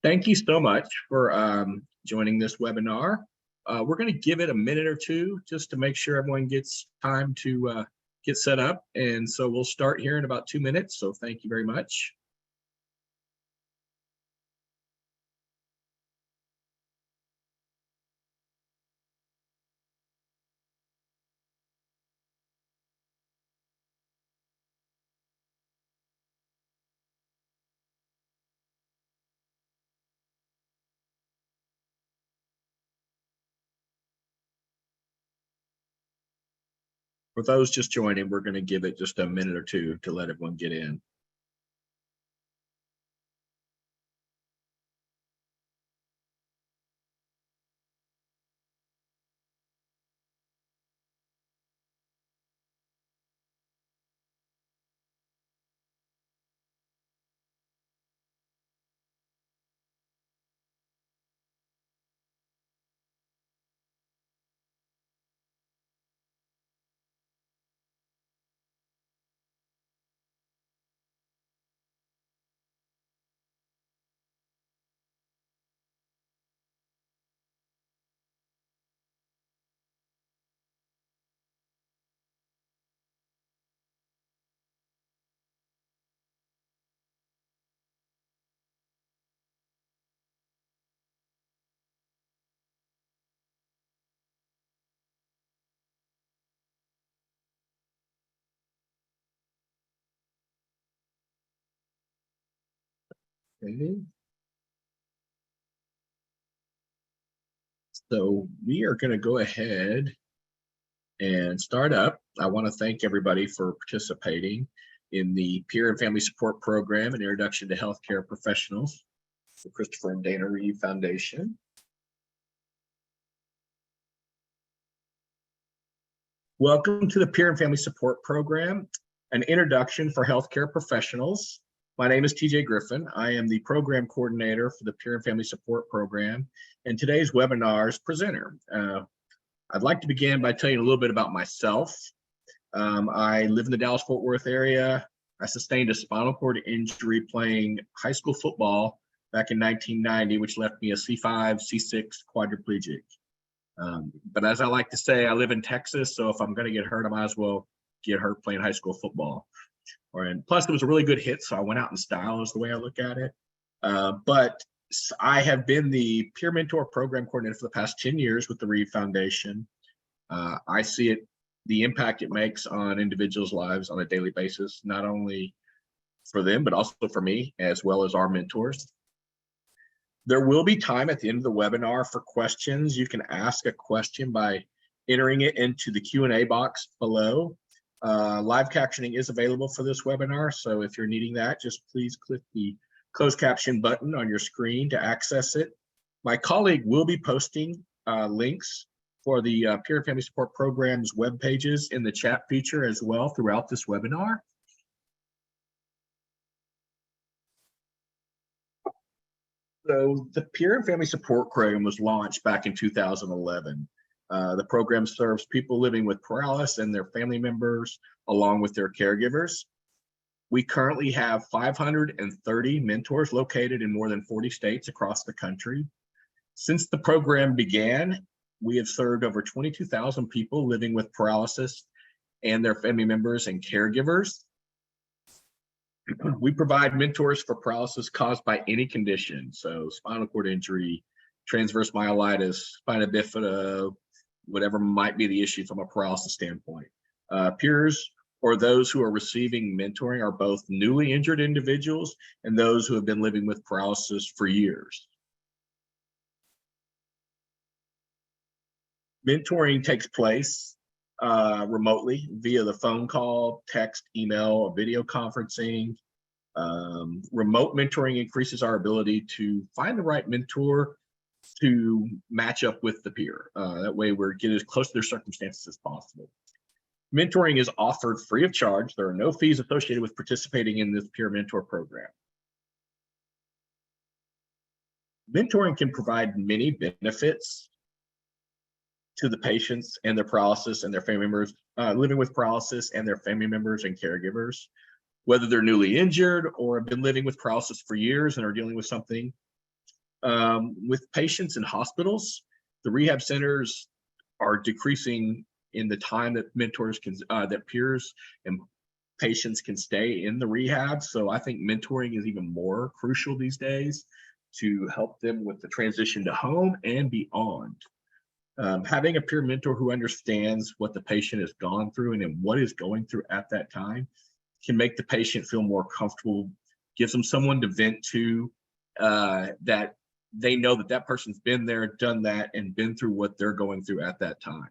Thank you so much for joining this webinar. We're going to give it a minute or two just to make sure everyone gets time to get set up. And so we'll start here in about 2 minutes. So thank you very much. For those just joining, we're going to give it just a minute or two to let everyone get in. Okay. So we are going to go ahead and start up. I want to thank everybody for participating in the Peer and Family Support Program and Introduction to Healthcare Professionals, the Christopher and Dana Reeve Foundation. Welcome to the Peer and Family Support Program, an introduction for healthcare professionals. My name is TJ Griffin. I am the program coordinator for the Peer and Family Support Program and today's webinar's presenter. I'd like to begin by telling you a little bit about myself. I live in the Dallas-Fort Worth area. I sustained a spinal cord injury playing high school football back in 1990, which left me a C5, C6 quadriplegic. But as I like to say, I live in Texas, so if I'm going to get hurt, I might as well get hurt playing high school football. And plus, it was a really good hit, so I went out in style is the way I look at it. But I have been the peer mentor program coordinator for the past 10 years with the Reeve Foundation. I see it, the impact it makes on individuals' lives on a daily basis, not only for them, but also for me, as well as our mentors. There will be time at the end of the webinar for questions. You can ask a question by entering it into the Q&A box below. Live captioning is available for this webinar, so if you're needing that, just please click the closed caption button on your screen to access it. My colleague will be posting links for the Peer and Family Support Program's web pages in the chat feature as well throughout this webinar. So the Peer and Family Support Program was launched back in 2011. The program serves people living with paralysis and their family members, along with their caregivers. We currently have 530 mentors located in more than 40 states across the country. Since the program began, we have served over 22,000 people living with paralysis and their family members and caregivers. We provide mentors for paralysis caused by any condition, so spinal cord injury, transverse myelitis, spina bifida, whatever might be the issue from a paralysis standpoint. Peers or those who are receiving mentoring are both newly injured individuals and those who have been living with paralysis for years. Mentoring takes place remotely via the phone call, text, email, or video conferencing. Remote mentoring increases our ability to find the right mentor to match up with the peer. That way we're getting as close to their circumstances as possible. Mentoring is offered free of charge. There are no fees associated with participating in this peer mentor program. Mentoring can provide many benefits to the patients and their paralysis and their family members, living with paralysis and their family members and caregivers, whether they're newly injured or have been living with paralysis for years and are dealing with something With patients in hospitals, the rehab centers are decreasing in the time that mentors can, that peers and patients can stay in the rehab. So I think mentoring is even more crucial these days to help them with the transition to home and beyond. Having a peer mentor who understands what the patient has gone through and what is going through at that time can make the patient feel more comfortable, gives them someone to vent to, that they know that that person's been there, done that, and been through what they're going through at that time.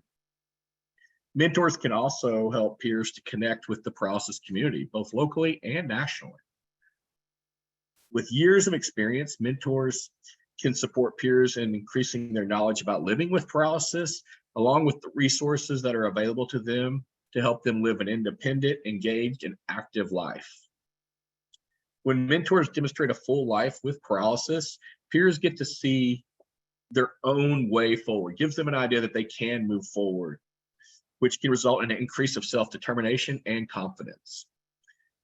Mentors can also help peers to connect with the paralysis community, both locally and nationally. With years of experience, mentors can support peers in increasing their knowledge about living with paralysis, along with the resources that are available to them to help them live an independent, engaged, and active life. When mentors demonstrate a full life with paralysis, peers get to see their own way forward, gives them an idea that they can move forward, which can result in an increase of self-determination and confidence.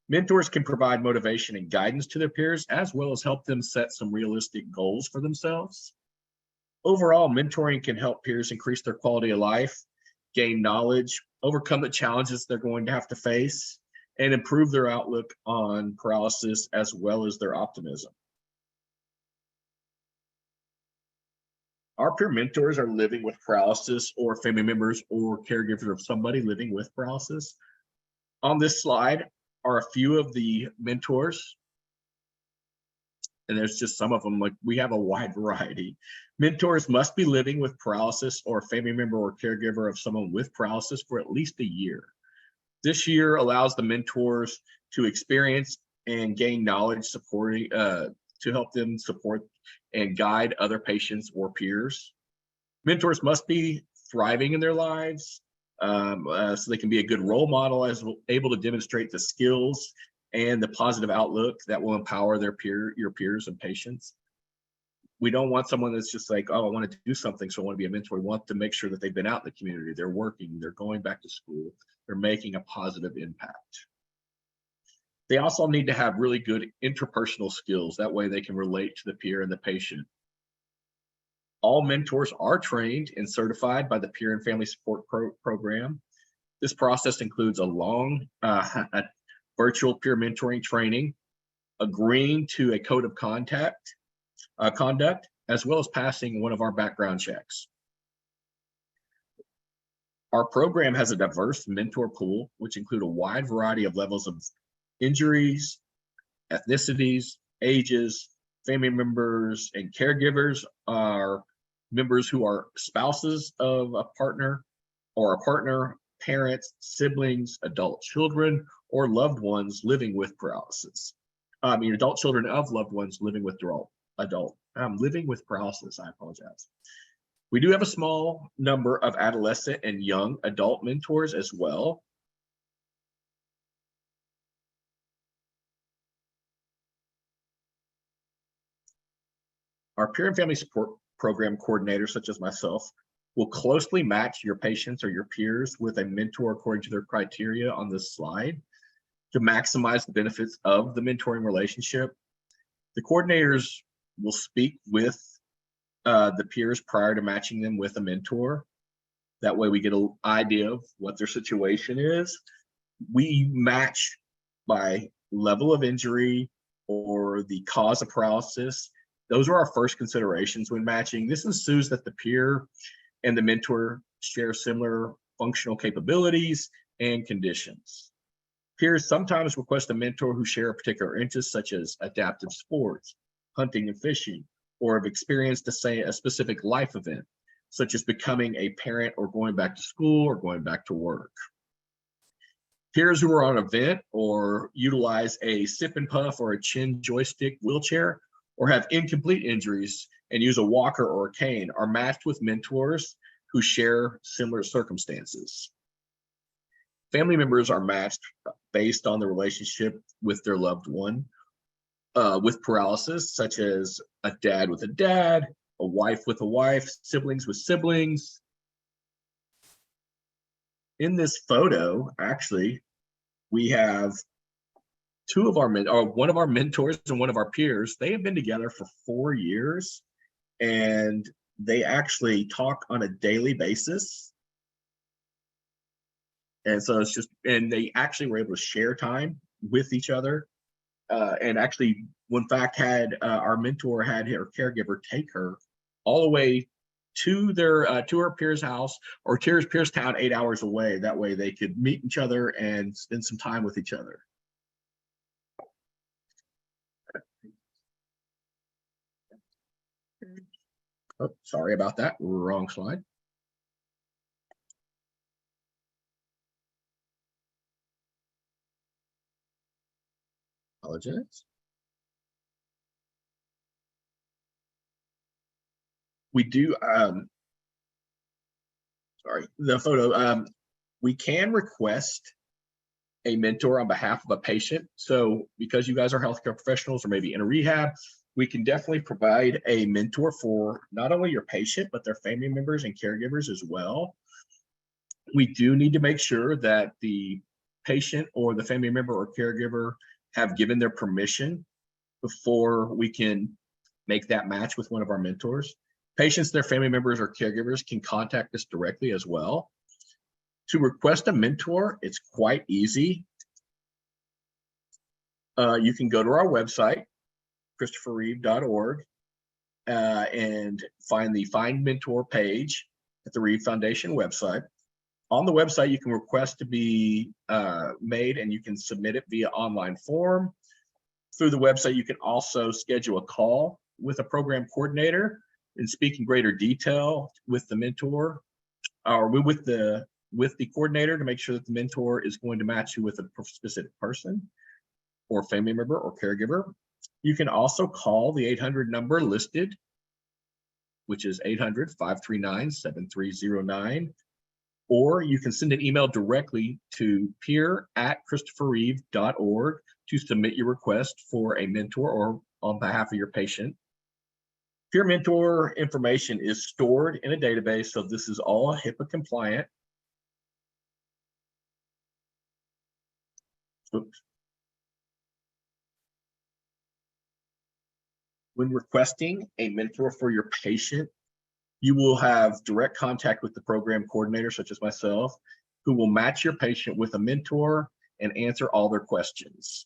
Mentors can provide motivation and guidance to their peers, as well as help them set some realistic goals for themselves. Overall, mentoring can help peers increase their quality of life, gain knowledge, overcome the challenges they're going to have to face, and improve their outlook on paralysis as well as their optimism. Our peer mentors are living with paralysis or family members or caregivers of somebody living with paralysis. On this slide are a few of the mentors, and there's just some of them. Like, we have a wide variety. Mentors must be living with paralysis or a family member or caregiver of someone with paralysis for at least a year. This year allows the mentors to experience and gain knowledge supporting to help them support and guide other patients or peers. Mentors must be thriving in their lives, so they can be a good role model, as able to demonstrate the skills and the positive outlook that will empower your peers and patients. We don't want someone that's just like, oh, I want to do something, so I want to be a mentor. We want to make sure that they've been out in the community, they're working, they're going back to school, they're making a positive impact. They also need to have really good interpersonal skills. That way they can relate to the peer and the patient. All mentors are trained and certified by the Peer and Family Support Program. This process includes a long virtual peer mentoring training, agreeing to a code of conduct, as well as passing one of our background checks. Our program has a diverse mentor pool, which include a wide variety of levels of injuries, ethnicities, ages. Family members and caregivers are members who are spouses of a partner, or a partner, parents, siblings, adult children, or loved ones living with paralysis. Adult children of loved ones living with living with paralysis. I apologize. We do have a small number of adolescent and young adult mentors as well. Our peer and family support program coordinators, such as myself, will closely match your patients or your peers with a mentor according to their criteria on this slide to maximize the benefits of the mentoring relationship. The coordinators will speak with the peers prior to matching them with a mentor. That way we get an idea of what their situation is. We match by level of injury or the cause of paralysis. Those are our first considerations when matching. This ensues that the peer and the mentor share similar functional capabilities and conditions. Peers sometimes request a mentor who share a particular interest, such as adaptive sports, hunting and fishing, or have experienced a specific life event, such as becoming a parent or going back to school or going back to work. Peers who are on a vent or utilize a sip and puff or a chin joystick wheelchair, or have incomplete injuries and use a walker or a cane, are matched with mentors who share similar circumstances. Family members are matched based on the relationship with their loved one with paralysis, such as a dad with a dad, a wife with a wife, siblings with siblings. In this photo, actually, we have one of our mentors and one of our peers. They have been together for 4 years, and they actually talk on a daily basis. And so it's just, and they actually were able to share time with each other. And actually, in fact, had our mentor had her caregiver take her all the way to their to her peer's house, or peer's town 8 hours away. That way they could meet each other and spend some time with each other. Oh, sorry about that. Wrong slide. Apologize. We do, sorry, the photo, we can request a mentor on behalf of a patient. So because you guys are healthcare professionals or maybe in a rehab, we can definitely provide a mentor for not only your patient, but their family members and caregivers as well. We do need to make sure that the patient or the family member or caregiver have given their permission before we can make that match with one of our mentors. Patients, their family members or caregivers can contact us directly as well. To request a mentor, it's quite easy. You can go to our website, christopherreeve.org, and find the Find Mentor page at the Reeve Foundation website. On the website, you can request to be made, and you can submit it via online form. Through the website, you can also schedule a call with a program coordinator and speak in greater detail with the mentor or with the coordinator to make sure that the mentor is going to match you with a specific person or family member or caregiver. You can also call the 800 number listed, which is 800-539-7309, or you can send an email directly to peer@christopherreeve.org to submit your request for a mentor or on behalf of your patient. Peer mentor information is stored in a database, so this is all HIPAA compliant. Oops. When requesting a mentor for your patient, you will have direct contact with the program coordinator, such as myself, who will match your patient with a mentor and answer all their questions.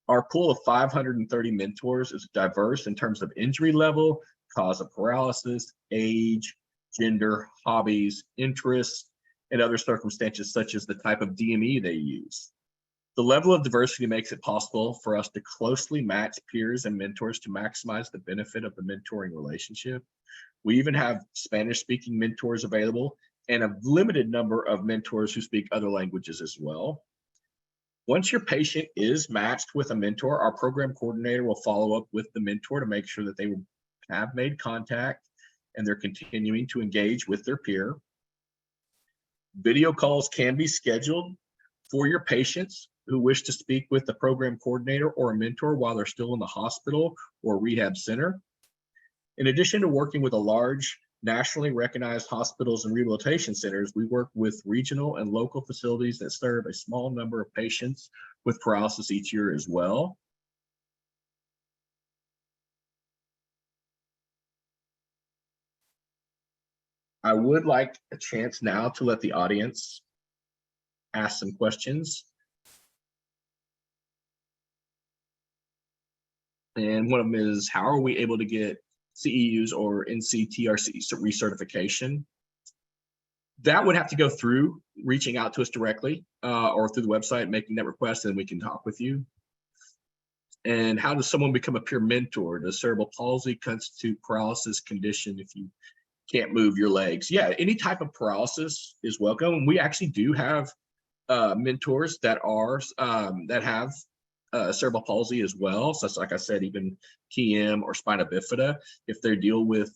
Our pool of 530 mentors is diverse in terms of injury level, cause of paralysis, age, gender, hobbies, interests, and other circumstances such as the type of DME they use. The level of diversity makes it possible for us to closely match peers and mentors to maximize the benefit of the mentoring relationship. We even have Spanish-speaking mentors available and a limited number of mentors who speak other languages as well. Once your patient is matched with a mentor, our program coordinator will follow up with the mentor to make sure that they have made contact and they're continuing to engage with their peer. Video calls can be scheduled for your patients who wish to speak with the program coordinator or a mentor while they're still in the hospital or rehab center. In addition to working with a large nationally recognized hospitals and rehabilitation centers, we work with regional and local facilities that serve a small number of patients with paralysis each year as well. I would like a chance now to let the audience ask some questions. And one of them is, how are we able to get CEUs or NCTRC recertification? That would have to go through reaching out to us directly or through the website, making that request, and we can talk with you. And how does someone become a peer mentor? Does cerebral palsy constitute paralysis condition if you can't move your legs? Yeah, any type of paralysis is welcome. And we actually do have mentors that are that have cerebral palsy as well. So like I said, even TM or spina bifida, if they deal with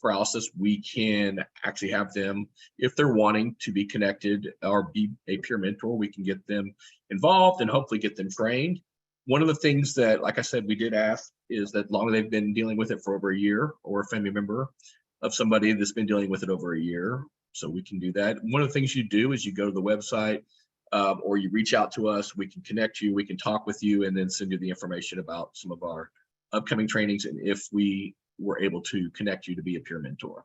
paralysis, we can actually have them, if they're wanting to be connected or be a peer mentor, we can get them involved and hopefully get them trained. One of the things that, like I said, we did ask is that long they've been dealing with it for over a year, or a family member of somebody that's been dealing with it over a year. So we can do that. One of the things you do is you go to the website or you reach out to us, we can connect you, we can talk with you, and then send you the information about some of our upcoming trainings. And if we we're able to connect you to be a peer mentor.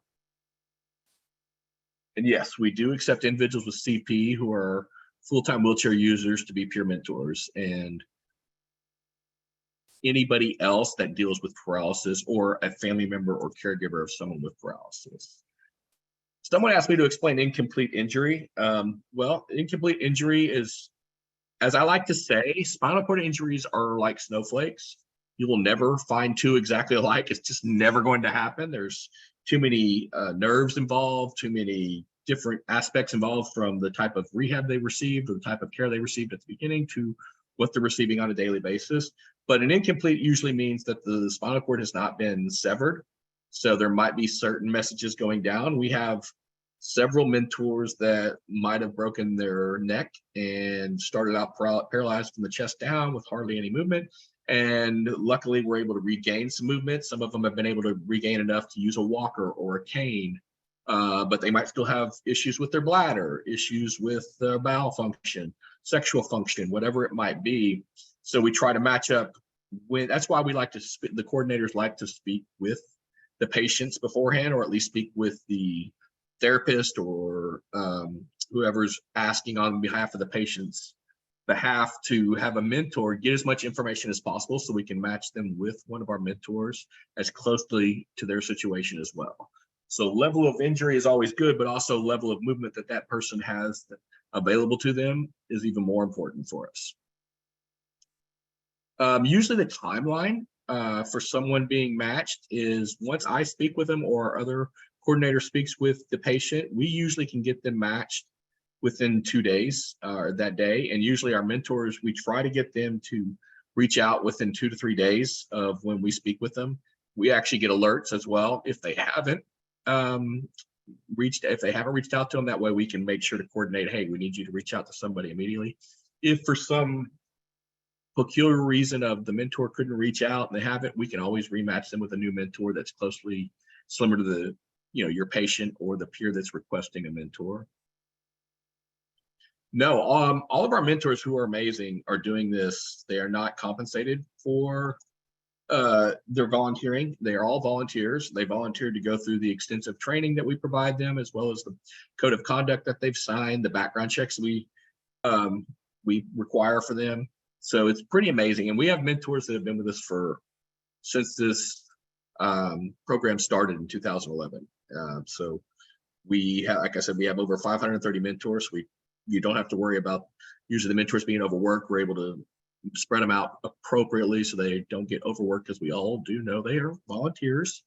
And yes, we do accept individuals with CP who are full-time wheelchair users to be peer mentors, and anybody else that deals with paralysis or a family member or caregiver of someone with paralysis. Someone asked me to explain incomplete injury. Well, incomplete injury is, as I like to say, spinal cord injuries are like snowflakes. You will never find two exactly alike. It's just never going to happen. There's too many nerves involved, too many different aspects involved, from the type of rehab they received or the type of care they received at the beginning to what they're receiving on a daily basis. But an incomplete usually means that the spinal cord has not been severed. So there might be certain messages going down. We have several mentors that might have broken their neck and started out paralyzed from the chest down with hardly any movement. And luckily, we're able to regain some movement. Some of them have been able to regain enough to use a walker or a cane, but they might still have issues with their bladder, issues with bowel function, sexual function, whatever it might be. So we try to match up with, that's why we like to, the coordinators like to speak with the patients beforehand, or at least speak with the therapist or whoever's asking on behalf of the patient's behalf, to have a mentor get as much information as possible so we can match them with one of our mentors as closely to their situation as well. So level of injury is always good, but also level of movement that that person has available to them is even more important for us. Usually the timeline for someone being matched is once I speak with them or our other coordinator speaks with the patient, we usually can get them matched within 2 days or that day. And usually our mentors, we try to get them to reach out within 2 to 3 days of when we speak with them. We actually get alerts as well if they haven't reached out to them. That way we can make sure to coordinate, hey, we need you to reach out to somebody immediately. If for some peculiar reason of the mentor couldn't reach out and they haven't, we can always rematch them with a new mentor that's closely similar to the, your patient or the peer that's requesting a mentor. No, all of our mentors who are amazing are doing this. They are not compensated for their volunteering. They are all volunteers. They volunteered to go through the extensive training that we provide them, as well as the code of conduct that they've signed, the background checks we require for them. So it's pretty amazing. And we have mentors that have been with us since this program started in 2011. So we have, like I said, we have over 530 mentors. You don't have to worry about usually the mentors being overworked. We're able to spread them out appropriately so they don't get overworked, because we all do know they are volunteers.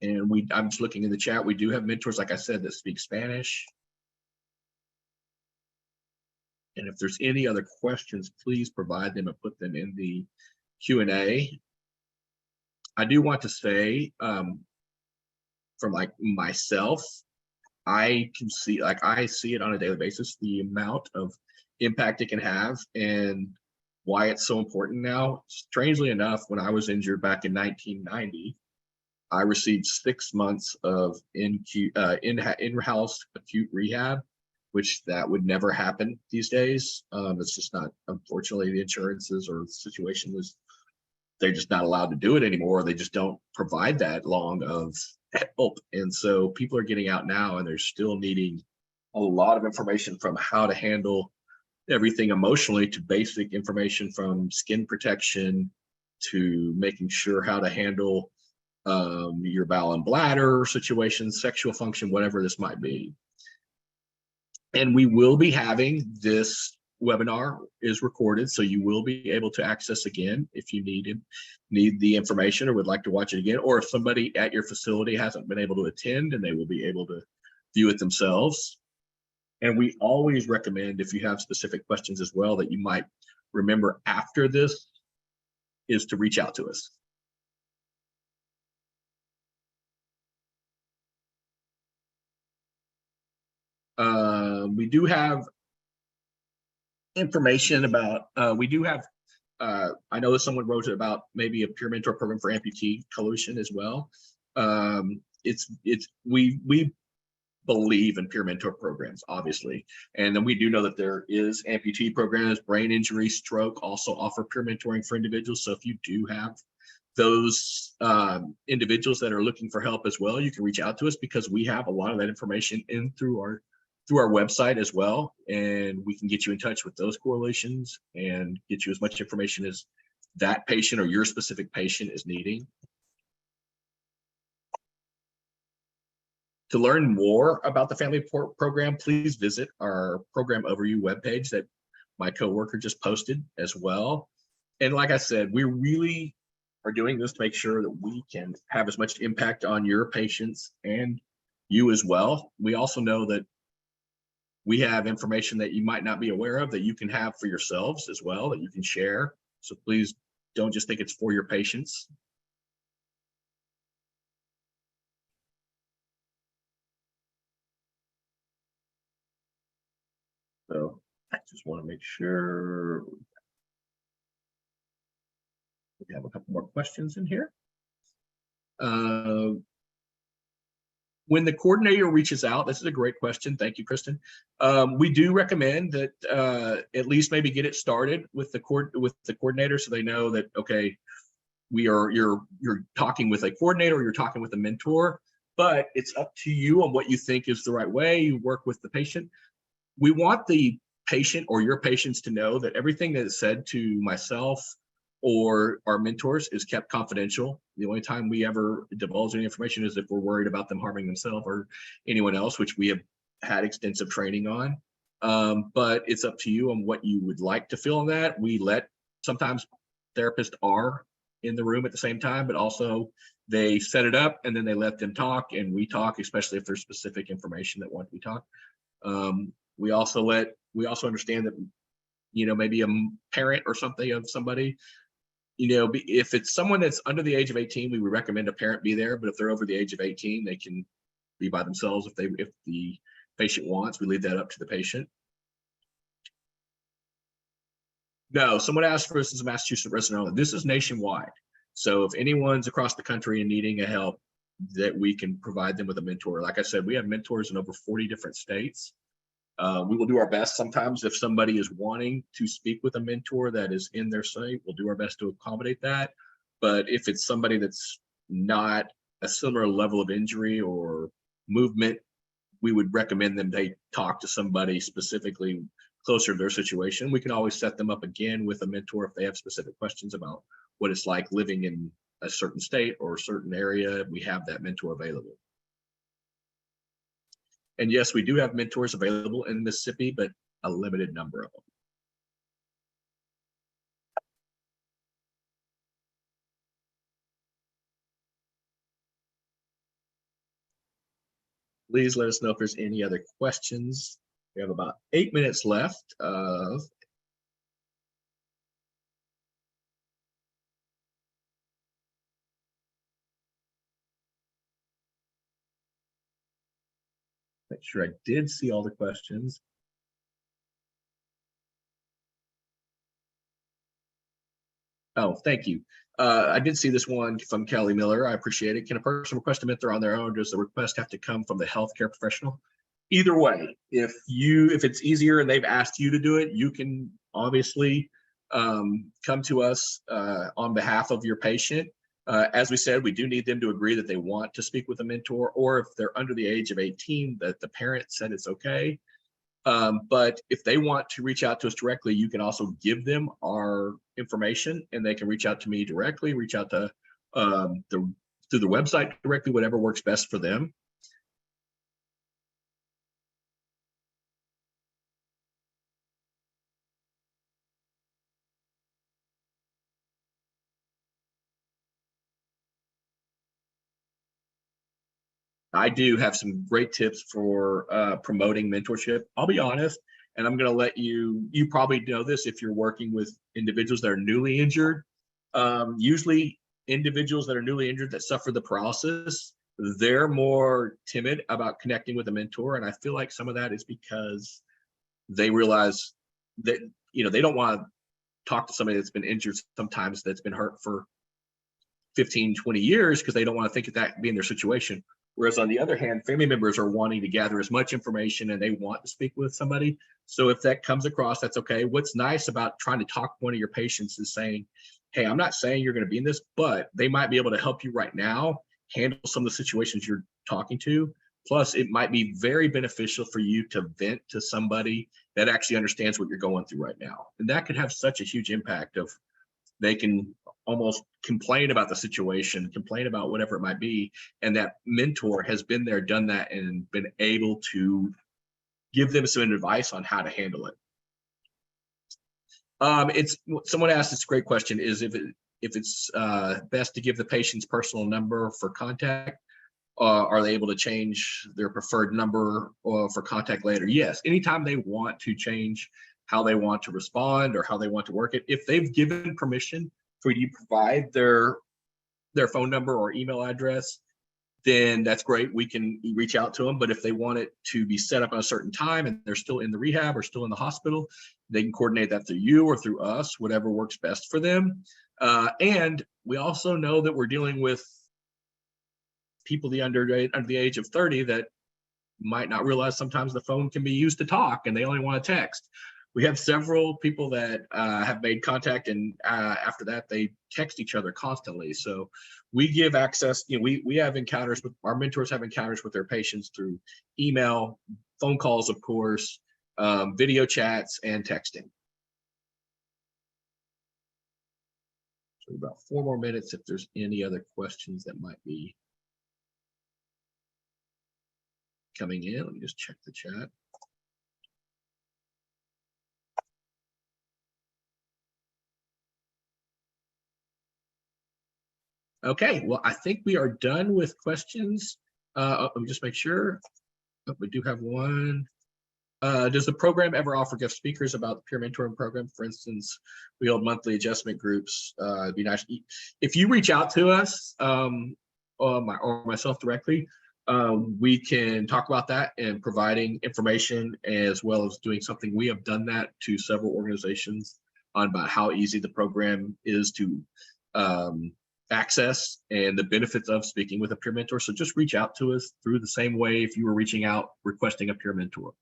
And I'm just looking in the chat. We do have mentors, like I said, that speak Spanish. And if there's any other questions, please provide them and put them in the Q&A. I do want to say, from like myself, I see it on a daily basis, the amount of impact it can have and why it's so important now. Strangely enough, when I was injured back in 1990, I received 6 months of in-house acute rehab, which that would never happen these days. It's just not, unfortunately, the insurances or the situation was, they're just not allowed to do it anymore. They just don't provide that long of help. And so people are getting out now and they're still needing a lot of information, from how to handle everything emotionally to basic information from skin protection to making sure how to handle your bowel and bladder situations, sexual function, whatever this might be. And we will be having this webinar is recorded, so you will be able to access again if you need the information or would like to watch it again, or if somebody at your facility hasn't been able to attend, and they will be able to view it themselves. And we always recommend, if you have specific questions as well that you might remember after this, is to reach out to us. We do have information about, I know that someone wrote about maybe a peer mentor program for amputee coalition as well. We believe in peer mentor programs, obviously. And then we do know that there is amputee programs, brain injury, stroke also offer peer mentoring for individuals. So if you do have those individuals that are looking for help as well, you can reach out to us, because we have a lot of that information in through our website as well, and we can get you in touch with those correlations and get you as much information as that patient or your specific patient is needing. To learn more about the Family Support Program, please visit our program overview webpage that my coworker just posted as well. And like I said, we really are doing this to make sure that we can have as much impact on your patients and you as well. We also know that we have information that you might not be aware of that you can have for yourselves as well, that you can share. So please don't just think it's for your patients. So I just want to make sure we have a couple more questions in here. When the coordinator reaches out, this is a great question. Thank you, Kristen. We do recommend that at least maybe get it started with the coordinator, so they know that, okay, you're talking with a coordinator or you're talking with a mentor, but it's up to you on what you think is the right way. You work with the patient. We want the patient or your patients to know that everything that is said to myself or our mentors is kept confidential. The only time we ever divulge any information is if we're worried about them harming themselves or anyone else, which we have had extensive training on. But it's up to you on what you would like to feel on that. Sometimes therapists are in the room at the same time, but also they set it up and then they let them talk and we talk, especially if there's specific information that want to be talked. We also understand that, maybe a parent or something of somebody, if it's someone that's under the age of 18, we would recommend a parent be there. But if they're over the age of 18, they can be by themselves if the patient wants. We leave that up to the patient. No, someone asked for this as a Massachusetts resident only. This is nationwide. So if anyone's across the country and needing a help, that we can provide them with a mentor. Like I said, we have mentors in over 40 different states. We will do our best. Sometimes if somebody is wanting to speak with a mentor that is in their site, we'll do our best to accommodate that. But if it's somebody that's not a similar level of injury or movement, we would recommend them they talk to somebody specifically closer to their situation. We can always set them up again with a mentor if they have specific questions about what it's like living in a certain state or a certain area. We have that mentor available. And yes, we do have mentors available in Mississippi, but a limited number of them. Please let us know if there's any other questions. We have about 8 minutes left of make sure I did see all the questions. Oh, thank you. I did see this one from Kelly Miller. I appreciate it. Can a person request a mentor on their own? Does the request have to come from the healthcare professional? Either way, if it's easier and they've asked you to do it, you can obviously come to us on behalf of your patient. As we said, we do need them to agree that they want to speak with a mentor, or if they're under the age of 18, that the parent said it's okay. But if they want to reach out to us directly, you can also give them our information and they can reach out to me directly, reach out to through the website directly, whatever works best for them. I do have some great tips for promoting mentorship. I'll be honest, and I'm going to let you probably know this if you're working with individuals that are newly injured. Usually individuals that are newly injured that suffer the paralysis, they're more timid about connecting with a mentor. And I feel like some of that is because they realize that, they don't want to talk to somebody that's been injured sometimes, that's been hurt for 15, 20 years, because they don't want to think of that being their situation. Whereas on the other hand, family members are wanting to gather as much information and they want to speak with somebody. So if that comes across, that's okay. What's nice about trying to talk to one of your patients is saying, hey, I'm not saying you're going to be in this, but they might be able to help you right now handle some of the situations you're talking to. Plus, it might be very beneficial for you to vent to somebody that actually understands what you're going through right now. And that could have such a huge impact of they can almost complain about the situation, complain about whatever it might be. And that mentor has been there, done that, and been able to give them some advice on how to handle it. It's someone asked this great question, is if it's best to give the patient's personal number for contact. Are they able to change their preferred number for contact later? Yes, anytime they want to change how they want to respond or how they want to work it, if they've given permission for you to provide their phone number or email address, then that's great. We can reach out to them. But if they want it to be set up at a certain time and they're still in the rehab or still in the hospital, they can coordinate that through you or through us, whatever works best for them. And we also know that we're dealing with people under the age of 30 that might not realize sometimes the phone can be used to talk and they only want to text. We have several people that have made contact, and after that they text each other constantly. So we give access. We have encounters with our mentors, have encounters with their patients through email, phone calls, of course, video chats, and texting. So about 4 more minutes if there's any other questions that might be coming in. Let me just check the chat. Okay, well, I think we are done with questions. Let me just make sure. Oh, we do have one. Does the program ever offer guest speakers about the peer mentoring program? For instance, we hold monthly adjustment groups. It'd be nice if you reach out to us or myself directly. We can talk about that and providing information as well as doing something. We have done that to several organizations on about how easy the program is to access and the benefits of speaking with a peer mentor. So just reach out to us through the same way if you were reaching out requesting a peer mentor.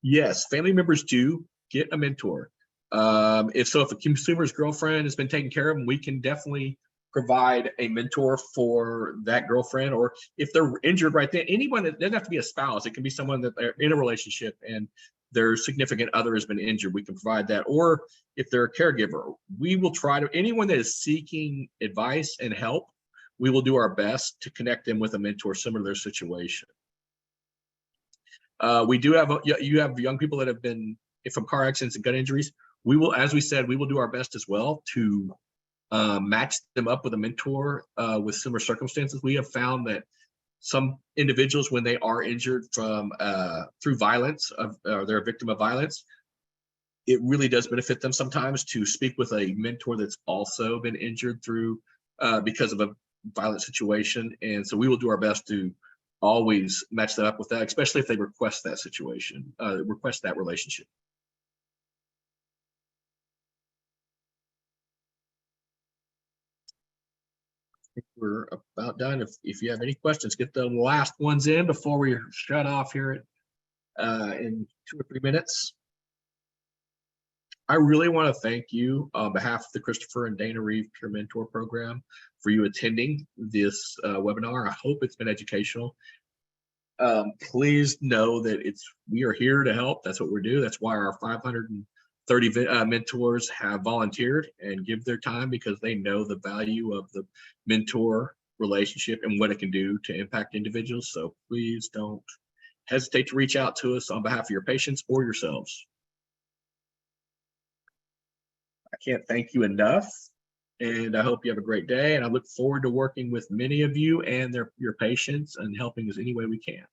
Yes, family members do get a mentor. If a consumer's girlfriend has been taken care of, we can definitely provide a mentor for that girlfriend. Or if they're injured right then, anyone that doesn't have to be a spouse, it can be someone that they're in a relationship and their significant other has been injured, we can provide that. Or if they're a caregiver, we will try to, anyone that is seeking advice and help, we will do our best to connect them with a mentor similar to their situation. We do have, you have young people that have been from car accidents and gun injuries. We will, as we said, we will do our best as well to match them up with a mentor with similar circumstances. We have found that some individuals, when they are injured from through violence, or they're a victim of violence, it really does benefit them sometimes to speak with a mentor that's also been injured through because of a violent situation. And so we will do our best to always match that up with that, especially if they request that situation, request that relationship. I think we're about done. If you have any questions, get the last ones in before we shut off here in 2 or 3 minutes. I really want to thank you on behalf of the Christopher and Dana Reeve Peer Mentor Program for you attending this webinar. I hope it's been educational. Please know that we are here to help. That's what we do. That's why our 530 mentors have volunteered and give their time, because they know the value of the mentor relationship and what it can do to impact individuals. So please don't hesitate to reach out to us on behalf of your patients or yourselves. I can't thank you enough, and I hope you have a great day, and I look forward to working with many of you and your patients and helping us any way we can.